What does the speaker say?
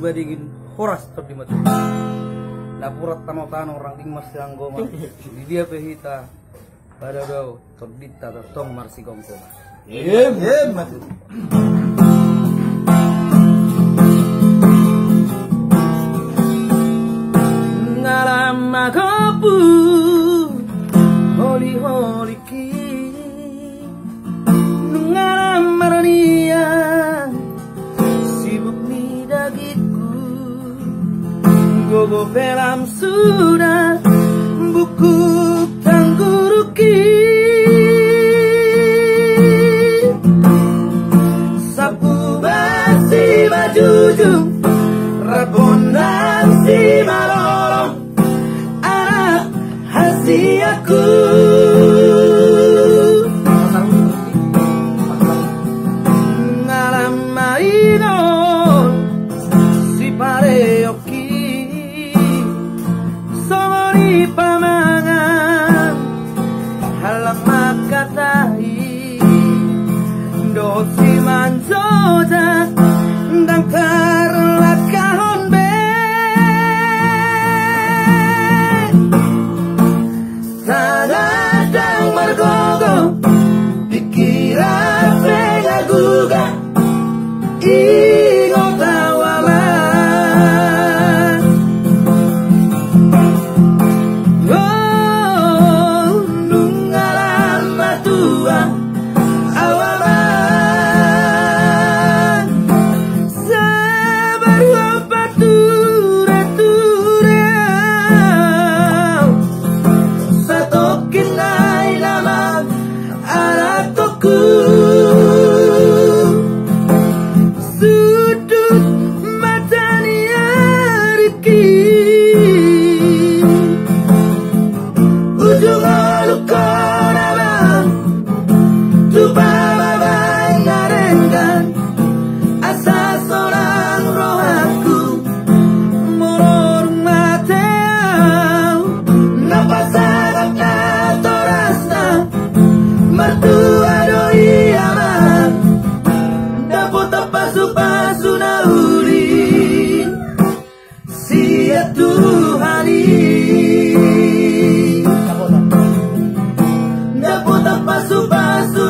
badigin horas top di matu. Napurat tano orang ding mas goma. Di dia pehita pada do top dita tong marsi gongko. matu. Ngalama kopu holi ki nungaram marania sibuk ni dagitku gogo pelam sudah buku tangguruki sapu basi bajujung rabon nasi marolong anak hasiaku ngalam mainon si pareoki songori pamangan halang makatai dosi manjoja ndang karla kahon be sadadang margogo pikiran pengaguga ingo tawalan oh nungalan matua awaman sabar wapatura turau satokin nai lamang anak toku sudut matani ariki ujung alukon abang Tupababay narengan asa seorang rohaku morong mateau napasarak na torasna mertua doi aman dapot pasu-pasu na uli sia Tuhani dapot pasu-pasu